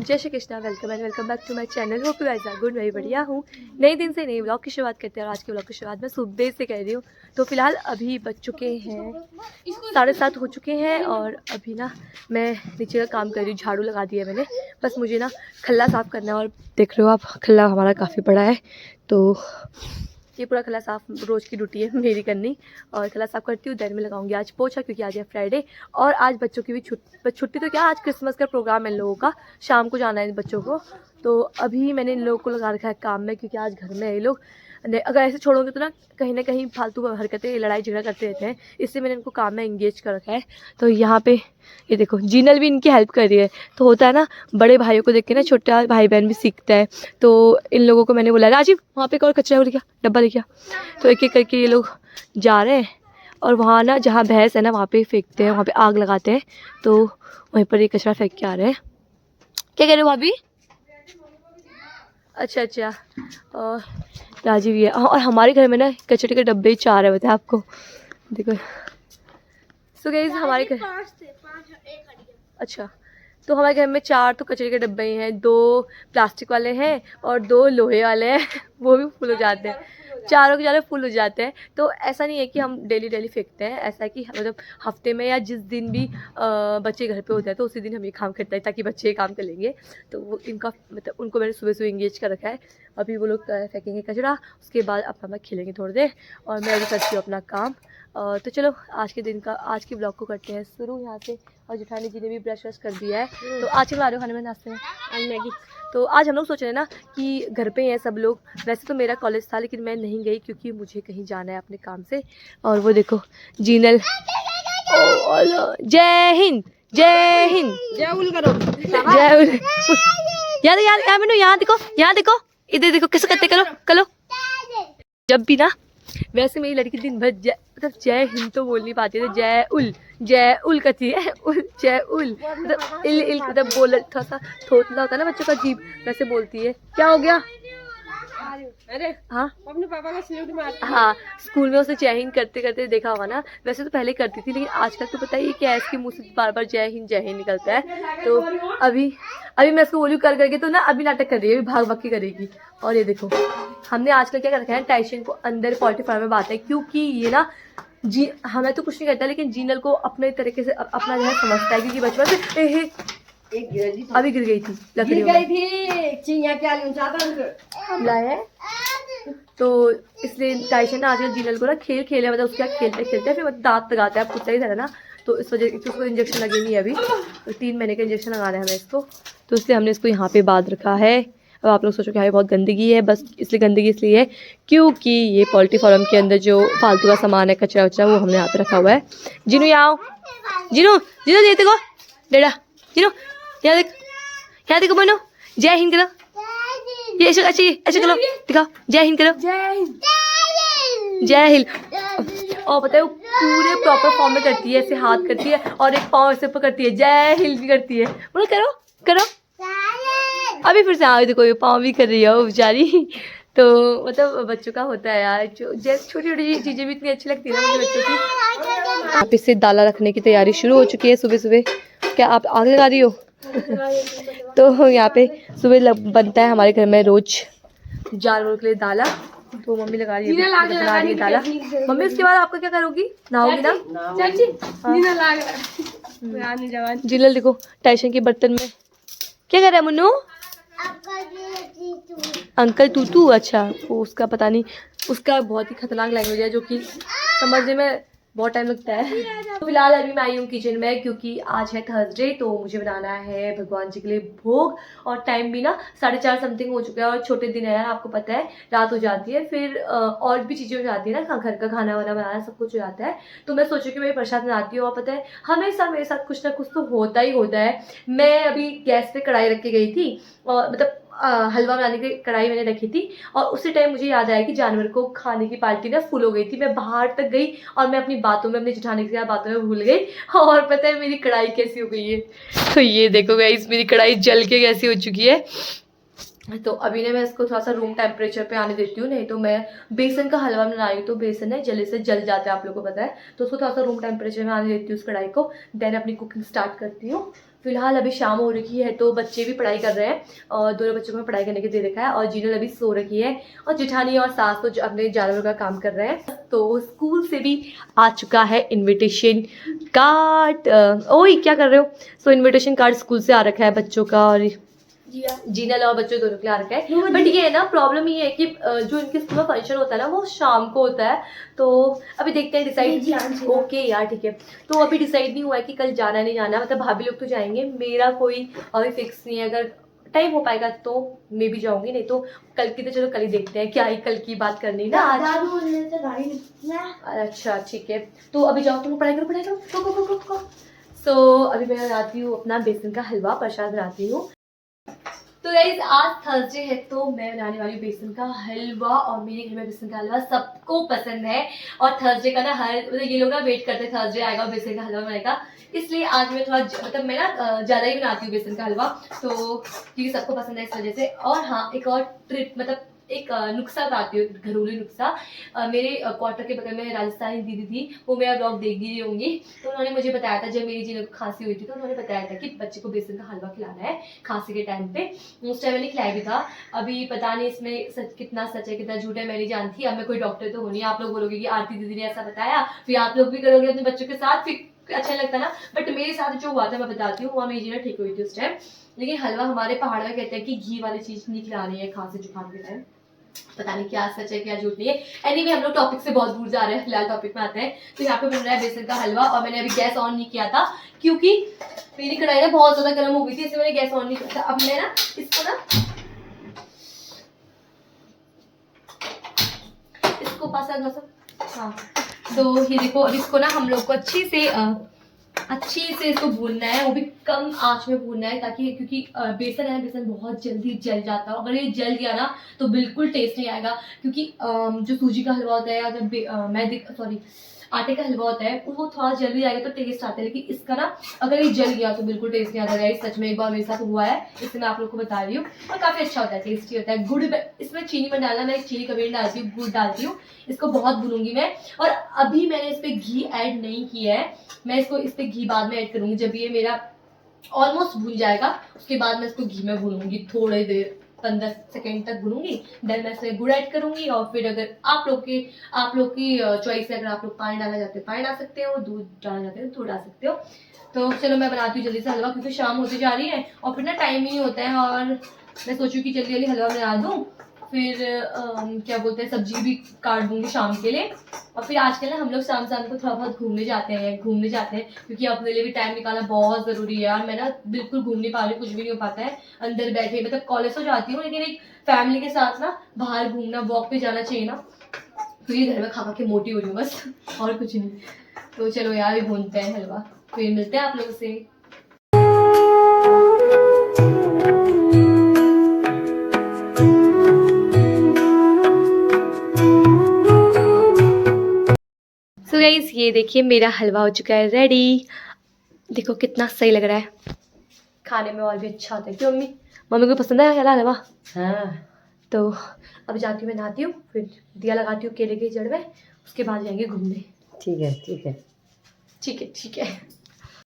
जय Shri Krishna, welcome and welcome back to my channel. Hope you guys are good. मैं बढ़िया हूँ। नए दिन से नए व्लॉग की शुरुआत करते हैं और आज के व्लॉग की शुरुआत मैं सुबह से कर रही हूँ। तो फिलहाल अभी बज चुके हैं 7:30 हो चुके हैं और अभी ना मैं नीचे का काम कर रही हूँ। झाड़ू लगा दिया मैंने, बस मुझे ना खल्ला साफ़ करना है। और देख रहे हो आप, खल्ला हमारा काफ़ी बड़ा है, तो ये पूरा खला साफ़ रोज़ की ड्यूटी है मेरी करनी। और खला साफ़ करती हूँ, देर में लगाऊंगी आज पोछा, क्योंकि आज है फ्राइडे और आज बच्चों की भी छुट्टी तो क्या, आज क्रिसमस का प्रोग्राम है इन लोगों का, शाम को जाना है इन बच्चों को। तो अभी मैंने इन लोगों को लगा रखा है काम में, क्योंकि आज घर में है ये लोग। अगर ऐसे छोड़ोगे तो ना कहीं फालतू हरकतें, लड़ाई झगड़ा करते रहते हैं, इसलिए मैंने इनको काम में एंगेज कर रखा है। तो यहाँ पे ये देखो, जीनल भी इनकी हेल्प कर रही है। तो होता है ना, बड़े भाइयों को देख के ना छोटा भाई बहन भी सीखता है। तो इन लोगों को मैंने बोला, राजीव वहाँ पे एक और कचरा लेके डब्बा लेके। तो एक एक करके ये लोग जा रहे हैं और वहाँ ना जहाँ भैंस है ना वहाँ पे फेंकते हैं, वहाँ पे आग लगाते हैं। तो वहीं पर ये कचरा फेंक के आ रहे हैं। क्या कह रहे हो भाभी? अच्छा और राजीव ये, और हमारे घर में ना कचरे के डब्बे 4 है, बताए आपको। देखो सो गाइस, हमारे घर अच्छा, तो हमारे घर में 4 तो कचरे के डब्बे ही हैं, 2 प्लास्टिक वाले हैं और 2 लोहे वाले हैं वो भी फुल हो जाते हैं, चारों के चारों फुल हो जाते हैं। तो ऐसा नहीं है कि हम डेली फेंकते हैं, ऐसा है कि मतलब हफ्ते में या जिस दिन भी बच्चे घर पे होते हैं तो उसी दिन हम ये काम करते हैं, ताकि बच्चे ये काम कर लेंगे। तो वो इनका मतलब उनको मैंने सुबह इंगेज कर रखा है। अभी वो लोग फेंकेंगे कचरा, उसके बाद अपना खेलेंगे थोड़ी देर और मैं अभी करती हूँ अपना काम। तो चलो आज के ब्लॉग को करते हैं शुरू यहाँ से। और जेठानी जी ने भी ब्रश कर दिया है। तो आज बना रहे हो खाने में नाश्ते में? आज मैगी। तो आज हम लोग सोच रहे हैं ना कि घर पे हैं सब लोग। वैसे तो मेरा कॉलेज था, लेकिन मैं नहीं गई क्योंकि मुझे कहीं जाना है अपने काम से। और वो देखो जीनल, जय हिंद जय हिंद, जय उल करो, जय उल। यहाँ देखो इधर देखो, कैसे करते, करो। जब भी ना, वैसे मेरी लड़की दिन भर मतलब जय हिंद तो बोल नहीं पाती है, जय उल करती है, जय उल मतलब इल मतलब बोल, थोड़ा सा थोतला होता है ना बच्चों का अजीब, वैसे बोलती है। क्या हो गया? अरे हाँ, अपने पापा का सैल्यूट मारती है। हाँ, स्कूल में उसे जय हिंद करते करते देखा होगा ना। वैसे तो पहले करती थी, लेकिन आजकल तो पता ही क्या है, इसके मुंह से बार बार जय हिंद निकलता है। तो अभी मैं इसको बोलूँ कर करके, तो ना अभी नाटक कर रही है, अभी भाग भाग के करेगी। और ये देखो, हमने आजकल क्या कर रखा है, टाइशन को अंदर पोल्ट्री फार्म में बांधते हैं, क्योंकि ये ना हमें तो कुछ नहीं कहता, लेकिन जीनल को अपने तरीके से अपना जो है समझता है, क्योंकि बचपन से अभी गिर गई थी, लाया है। तो इसलिए टाइशन ना आजकल जीनल को ना खेल मतलब उसके साथ खेलते फिर मतलब दांत लगाता है, अब कुत्ता ही था ना, तो इस वजह से उसको इंजेक्शन लगे नहीं अभी, तो 3 महीने का इंजेक्शन लगाना है हमें इसको। तो इसलिए हमने इसको यहाँ पे बांध रखा है। अब आप लोग सोचो कि यहाँ बहुत गंदगी है, बस इसलिए गंदगी इसलिए है क्योंकि ये पोल्ट्री फार्म के अंदर जो फालतू का सामान है, कचरा वचरा, वो हमने यहाँ पे रखा हुआ है। जिनू यहाँ आओ, जिनू ये देखो डेढ़ा, जिनू यहाँ देखो बनो, जय हिंद करो, ये ऐसे करो, दिखाओ जय हिंद करो, जय हिंद। और पता है वो पूरे प्रॉपर फॉर्म में करती है, ऐसे हाथ करती है और एक पाँव ऐसे ऊपर करती है, जय हिंद भी करती है। बोलो करो अभी फिर से, हाँ देखो ये पाँव भी कर रही है वो बेचारी। तो मतलब बच्चों का होता है यार, जो जैसे छोटी छोटी चीज़ें भी इतनी अच्छी लगती है ना मुझे बच्चों की। आप इससे दाला रखने की तैयारी शुरू हो चुकी है सुबह। क्या आप आग लगा रही हो? तो यहाँ पे सुबह बनता है हमारे घर में रोज जानवरों के लिए दाला, तो मम्मी लगा रही है दाला। मम्मी उसके बाद आपका क्या करोगी? नहाओगी ना? जिलल देखो टाइशन के बर्तन में क्या कर रहा है मुन्नू? अंकल टूटू। अच्छा, वो उसका पता नहीं, उसका बहुत ही खतरनाक लैंग्वेज है जो कि समझने में बहुत टाइम लगता है। तो फिलहाल अभी मैं आई हूँ किचन में, क्योंकि आज है थर्सडे, तो मुझे बनाना है भगवान जी के लिए भोग। और टाइम भी ना 4:30 समथिंग हो चुका है, और छोटे दिन है यार, आपको पता है रात हो जाती है, फिर और भी चीज़ें हो जाती है ना, घर का खाना वाना बनाना सब कुछ हो जाता है। तो मैं सोचू कि मैं प्रसाद बनाती हूँ, और पता है हमेशा मेरे साथ कुछ ना कुछ तो होता ही होता है। मैं अभी गैस पे कढ़ाई रख के गई थी, और मतलब हलवा बनाने की कढ़ाई मैंने रखी थी, और उसी टाइम मुझे याद आया कि जानवर को खाने की पार्टी ना फुल हो गई थी। मैं बाहर तक गई और मैं अपनी बातों में, अपनी जेठानी के साथ बातों में भूल गई, और पता है मेरी कढ़ाई कैसी हो गई है। तो ये देखो गाइस, मेरी कढ़ाई जल के कैसी हो चुकी है। तो अभी ना मैं इसको थोड़ा सा रूम टेम्परेचर पे आने देती हूँ, नहीं तो मैं बेसन का हलवा बना रही हूँ, तो बेसन है जल्दी से जल जाता है, आप लोगों को पता है। तो उसको थोड़ा सा रूम टेम्परेचर में आने देती हूँ उस कढ़ाई को, देन अपनी कुकिंग स्टार्ट करती हूँ। फिलहाल अभी शाम हो रखी है तो बच्चे भी पढ़ाई कर रहे हैं और दोनों बच्चों को पढ़ाई करने के दे रखा है और जीनल अभी सो रखी है और जेठानी और सास तो अपने जानवरों का काम कर रहे हैं। तो स्कूल से भी आ चुका है इनविटेशन कार्ड। ओए क्या कर रहे हो? सो इनविटेशन कार्ड स्कूल से आ रखा है बच्चों का और जीनल और बच्चों दोनों के लिए आ रखा है। बट ये है ना, प्रॉब्लम ये है कि जो इनके स्कूल में फंक्शन होता है ना वो शाम को होता है। तो अभी देखते हैं डिसाइड। ओके यार ठीक है। तो अभी डिसाइड नहीं हुआ है कि कल जाना नहीं जाना, मतलब भाभी लोग तो जाएंगे, मेरा कोई अभी फिक्स नहीं है। अगर टाइम हो पाएगा तो मैं भी जाऊंगी, नहीं तो कल की तो चलो कल ही देखते हैं, क्या ही कल की बात करनी ना आज। अच्छा ठीक है, तो अभी जाओ तुम पढ़ाई करो। सो अभी मैं बनाती हूँ अपना बेसन का हलवा, प्रसाद बनाती हूँ। तो गाइस आज थर्सडे है तो मैं बनाने वाली हूँ बेसन का हलवा और मेरे घर में बेसन का हलवा सबको पसंद है। और थर्सडे का ना मतलब ये लोग ना वेट करते हैं थर्सडे आएगा और बेसन का हलवा बनाएगा, इसलिए आज मैं थोड़ा मतलब मैं ना ज़्यादा ही बनाती हूँ बेसन का हलवा, तो क्योंकि सबको पसंद है इस वजह से। और हाँ एक और ट्रिक, मतलब एक नुस्खा बताती हूँ, घरेलू नुस्खा। मेरे क्वार्टर के बगल में राजस्थानी दीदी थी, वो मेरा ब्लॉग देख रही होंगी, तो उन्होंने मुझे बताया था जब मेरी जीनल को खांसी हुई थी तो उन्होंने बताया था कि बच्चे को बेसन का हलवा खिलाना है खांसी के टाइम पे। उस टाइम मैंने खिलाया भी था। अभी पता नहीं इसमें सच कितना सच है कितना झूठ है, मैं नहीं जानती। अब मैं कोई डॉक्टर तो हो नहीं, आप लोग बोलोगे कि आरती दीदी ने ऐसा बताया, फिर आप लोग भी करोगे अपने बच्चों के साथ, फिर अच्छा लगता ना। बट मेरे साथ जो हुआ था मैं बताती हूँ, वहाँ मेरी जीनल ठीक हुई थी उस टाइम। लेकिन हलवा हमारे पहाड़ में कहते हैं कि घी वाली चीज नहीं खिलानी है खांसी जुकाम के टाइम, पता नहीं क्या सच है क्या झूठ नहीं है। एनीवे हम लोग टॉपिक से बहुत दूर जा रहे हैं, फिलहाल टॉपिक में आते हैं। तो यहाँ पे बन रहा है बेसन का हलवा और मैंने अभी गैस ऑन नहीं किया था क्योंकि मेरी कढ़ाई ना बहुत ज्यादा गर्म हो गई थी, इसलिए मैंने गैस ऑन नहीं किया था। अब मैं ना इसको पास हाँ, तो ये देखो अब इसको ना हम लोग को अच्छे से इसको भूनना है, वो भी कम आंच में भूनना है, ताकि क्योंकि बेसन है, बेसन बहुत जल्दी जल जाता है। अगर ये जल गया ना तो बिल्कुल टेस्ट नहीं आएगा, क्योंकि जो सूजी का हलवा होता है, अगर आटे का हलवा होता है वो थोड़ा जल्दी जाएगा तो टेस्ट आता है, लेकिन इसका ना अगर ये जल गया तो बिल्कुल टेस्ट नहीं आता है। सच में एक बार मेरे साथ हुआ है, इसलिए मैं आप लोग को बता रही हूँ। और काफी अच्छा होता है, टेस्टी होता है। गुड़ इसमें चीनी मत डालना, मैं चीनी कभी नहीं डालती हूँ, गुड़ डालती हूँ। इसको बहुत भूनूंगी मैं। और अभी मैंने इस पे घी ऐड नहीं किया है, मैं इसको इस पे घी बाद में ऐड करूंगी जब ये मेरा ऑलमोस्ट भून जाएगा। उसके बाद मैं इसको घी में भूनूंगी थोड़ी देर, 15 सेकेंड तक भूनूंगी। देन मैं इसमें गुड़ ऐड करूंगी और फिर अगर आप लोग की चॉइस है, अगर आप लोग पानी डालना चाहते हो पानी डाल सकते हो, दूध डालना चाहते हो दूध डाल सकते हो। तो चलो मैं बनाती हूँ जल्दी से हलवा, क्योंकि शाम होती जा रही है और फिर ना टाइम ही नहीं होता है। और मैं सोचूँ कि जल्दी जल्दी हलवा बना दूँ, फिर क्या बोलते हैं सब्जी भी काट दूंगी शाम के लिए। और फिर आजकल ना हम लोग शाम शाम को थोड़ा बहुत घूमने जाते हैं क्योंकि अपने लिए भी टाइम निकालना बहुत जरूरी है यार। मैं ना बिल्कुल घूम नहीं पा रही, कुछ भी नहीं हो पाता है अंदर बैठे, मतलब कॉलेज तो जाती हूँ लेकिन एक फैमिली के साथ ना बाहर घूमना, वॉक पे जाना चाहिए ना, क्योंकि घर में खा के मोटी हो रही हूँ बस, और कुछ नहीं। तो चलो यार भूनते हैं हलवा, फिर मिलते हैं आप लोगों से। सो गाइस ये देखिए मेरा हलवा हो चुका है रेडी। देखो कितना सही लग रहा है, खाने में और भी अच्छा होता है। क्यों मम्मी को पसंद है हलवा? हाँ। तो अब जाती हूँ मैं नहाती हूँ, फिर दिया लगाती हूँ केले की जड़ में, उसके बाद जाएंगे घूमने। ठीक है ठीक है ठीक है ठीक है।